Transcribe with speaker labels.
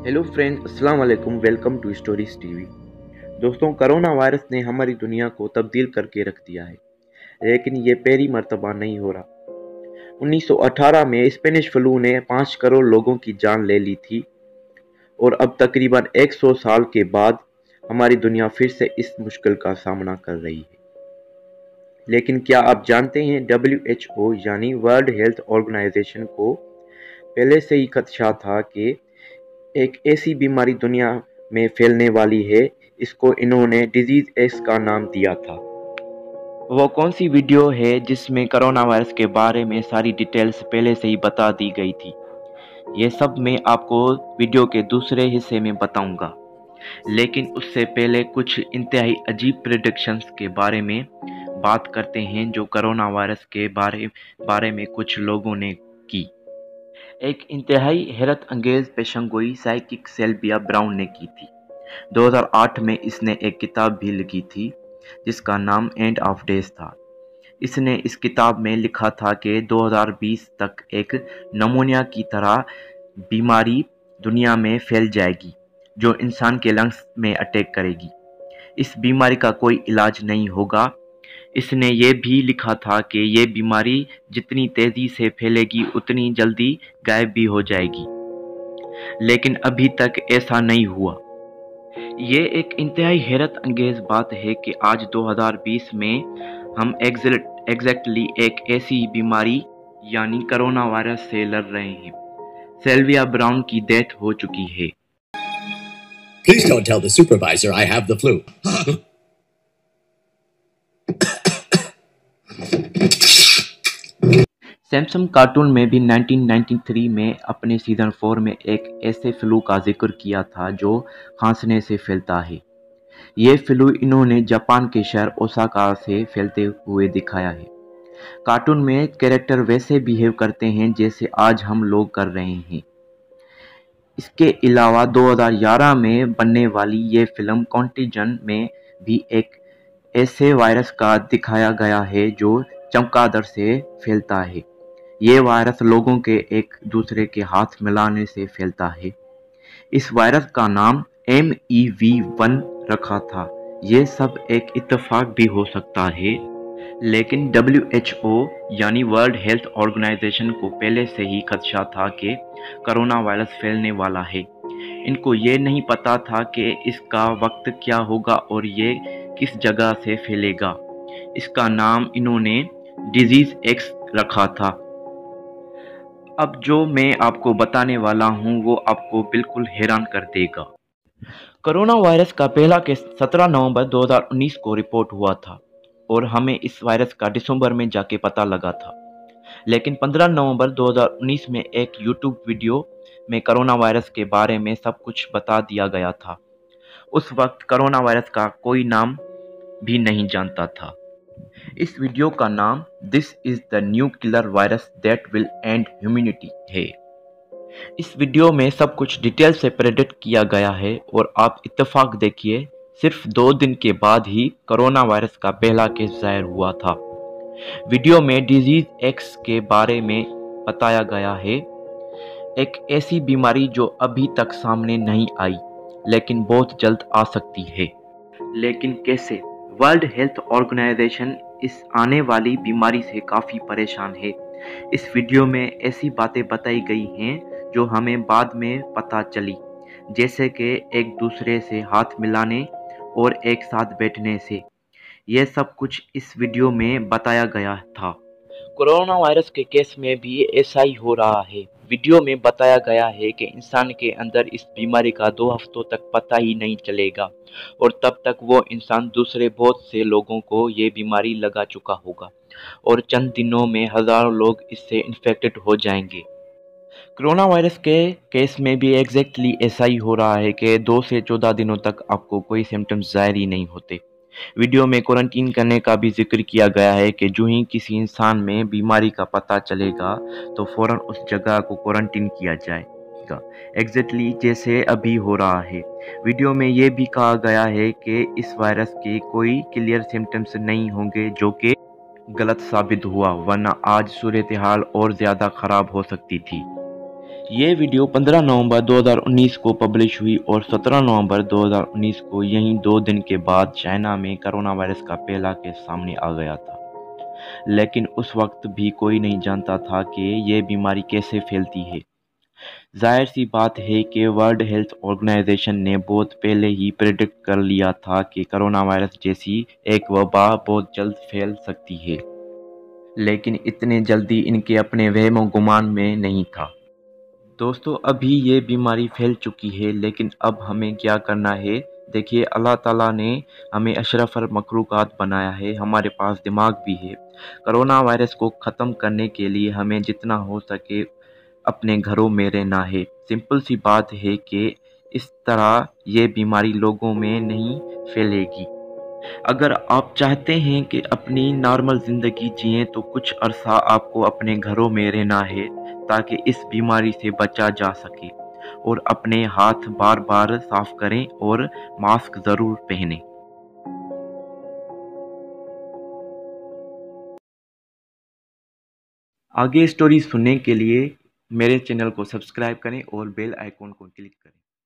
Speaker 1: Hello friends, अस्सलाम वालेकुम। Welcome to stories TV. दोस्तों, कोरोना वायरस ने हमारी दुनिया को तब्दील करके रख दिया है, लेकिन ये पहली मर्तबा नहीं हो रहा। 1918 में स्पेनिश फ्लू ने 5 करोड़ लोगों की जान ले ली थी और अब तकरीबन 100 साल के बाद हमारी दुनिया फिर से इस मुश्किल का सामना कर रही है। लेकिन क्या आप जानते हैं, WHO यानी वर्ल्ड हेल्थ ऑर्गेनाइजेशन को पहले से ही खदशा था कि एक ऐसी बीमारी दुनिया में फैलने वाली है। इसको इन्होंने डिजीज एक्स का नाम दिया था। वो कौन सी वीडियो है जिसमें कोरोना वायरस के बारे में सारी डिटेल्स पहले से ही बता दी गई थी? ये सब मैं आपको वीडियो के दूसरे हिस्से में बताऊंगा, लेकिन उससे पहले कुछ इंतहाई अजीब प्रेडिक्शंस के बारे में बात करते हैं जो कोरोना वायरस के बारे में कुछ लोगों ने की। एक इंतहाई हैरत अंगेज पेशंगोई साइकिक सेल्विया ब्राउन ने की थी। 2008 में इसने एक किताब भी लिखी थी जिसका नाम एंड ऑफ डेज था। इसने इस किताब में लिखा था कि 2020 तक एक नमूनिया की तरह बीमारी दुनिया में फैल जाएगी जो इंसान के लंग्स में अटैक करेगी। इस बीमारी का कोई इलाज नहीं होगा। इसने ये भी लिखा था कि ये बीमारी जितनी तेज़ी से फैलेगी उतनी जल्दी गायब भी हो जाएगी, लेकिन अभी तक ऐसा नहीं हुआ। ये एक इंतहाई हैरत अंगेज बात है कि आज 2020 में हम एग्जैक्टली एक ऐसी बीमारी यानी कोरोना वायरस से लड़ रहे हैं। सेल्विया ब्राउन की डेथ हो चुकी है।
Speaker 2: Please don't tell the supervisor I have the flu.
Speaker 1: Samsung cartoon में भी 1993 में अपने सीजन 4 में एक ऐसे फ्लू का जिक्र किया था जो खांसने से फैलता है। ये फ्लू इन्होंने जापान के शहर ओसाका से फैलते हुए दिखाया है। कार्टून में कैरेक्टर वैसे बिहेव करते हैं जैसे आज हम लोग कर रहे हैं। इसके अलावा 2011 में बनने वाली ये फिल्म कॉन्टेजन में भी एक ऐसे वायरस का दिखाया गया है जो चमगादड़ से फैलता है। ये वायरस लोगों के एक दूसरे के हाथ मिलाने से फैलता है। इस वायरस का नाम MEV1 रखा था। ये सब एक इत्तेफाक भी हो सकता है, लेकिन WHO यानी वर्ल्ड हेल्थ ऑर्गेनाइजेशन को पहले से ही खदशा था कि कोरोना वायरस फैलने वाला है। इनको ये नहीं पता था कि इसका वक्त क्या होगा और ये किस जगह से फैलेगा। इसका नाम इन्होंने डिजीज एक्स रखा था। अब जो मैं आपको बताने वाला हूँ वो आपको बिल्कुल हैरान कर देगा। कोरोना वायरस का पहला केस 17 नवंबर 2019 को रिपोर्ट हुआ था और हमें इस वायरस का दिसंबर में जाके पता लगा था। लेकिन 15 नवंबर 2019 में एक यूट्यूब वीडियो में कोरोना वायरस के बारे में सब कुछ बता दिया गया था। उस वक्त कोरोना वायरस का कोई नाम भी नहीं जानता था। इस वीडियो का नाम this is the new killer virus that will and humanity है। इस वीडियो में सब कुछ डिटेल से प्रेडिक्ट किया गया है और आप इत्तेफाक देखिए, सिर्फ 2 दिन के बाद ही कोरोना वायरस का पहला केस जाहिर हुआ था। वीडियो में डिजीज एक्स के बारे में बताया गया है, एक ऐसी बीमारी जो अभी तक सामने नहीं आई लेकिन बहुत जल्द आ सकती है। लेकिन कैसे? वर्ल्ड हेल्थ ऑर्गेनाइजेशन इस आने वाली बीमारी से काफ़ी परेशान है। इस वीडियो में ऐसी बातें बताई गई हैं जो हमें बाद में पता चली, जैसे कि एक दूसरे से हाथ मिलाने और एक साथ बैठने से। यह सब कुछ इस वीडियो में बताया गया था। कोरोना वायरस के केस में भी ऐसा ही हो रहा है। वीडियो में बताया गया है कि इंसान के अंदर इस बीमारी का 2 हफ्तों तक पता ही नहीं चलेगा और तब तक वो इंसान दूसरे बहुत से लोगों को ये बीमारी लगा चुका होगा और चंद दिनों में हज़ारों लोग इससे इन्फेक्टेड हो जाएंगे। कोरोना वायरस के केस में भी एग्जैक्टली ऐसा ही हो रहा है कि 2 से 14 दिनों तक आपको कोई सिम्टम्स ज़ाहिर ही नहीं होते। वीडियो में क्वारंटीन करने का भी जिक्र किया गया है कि जो ही किसी इंसान में बीमारी का पता चलेगा तो फ़ौरन उस जगह को क्वारंटीन किया जाएगा, एग्जैक्टली जैसे अभी हो रहा है। वीडियो में ये भी कहा गया है कि इस वायरस के कोई क्लियर सिम्टम्स नहीं होंगे, जो कि गलत साबित हुआ, वरना आज सूरत हाल और ज़्यादा ख़राब हो सकती थी। ये वीडियो 15 नवंबर 2019 को पब्लिश हुई और 17 नवंबर 2019 को यहीं 2 दिन के बाद चाइना में कोरोना वायरस का पहला केस सामने आ गया था। लेकिन उस वक्त भी कोई नहीं जानता था कि ये बीमारी कैसे फैलती है। जाहिर सी बात है कि वर्ल्ड हेल्थ ऑर्गेनाइजेशन ने बहुत पहले ही प्रेडिक्ट कर लिया था कि कोरोना वायरस जैसी एक वबा बहुत जल्द फैल सकती है, लेकिन इतने जल्दी इनके अपने वहम गुमान में नहीं था। दोस्तों, अभी ये बीमारी फैल चुकी है, लेकिन अब हमें क्या करना है? देखिए, अल्लाह ताला ने हमें अशरफुल मखलूक़ात बनाया है, हमारे पास दिमाग भी है। कोरोना वायरस को ख़त्म करने के लिए हमें जितना हो सके अपने घरों में रहना है। सिंपल सी बात है कि इस तरह ये बीमारी लोगों में नहीं फैलेगी। अगर आप चाहते हैं कि अपनी नॉर्मल ज़िंदगी जिएं तो कुछ अरसा आपको अपने घरों में रहना है ताकि इस बीमारी से बचा जा सके। और अपने हाथ बार बार साफ करें और मास्क ज़रूर पहनें। आगे स्टोरी सुनने के लिए मेरे चैनल को सब्सक्राइब करें और बेल आइकॉन को क्लिक करें।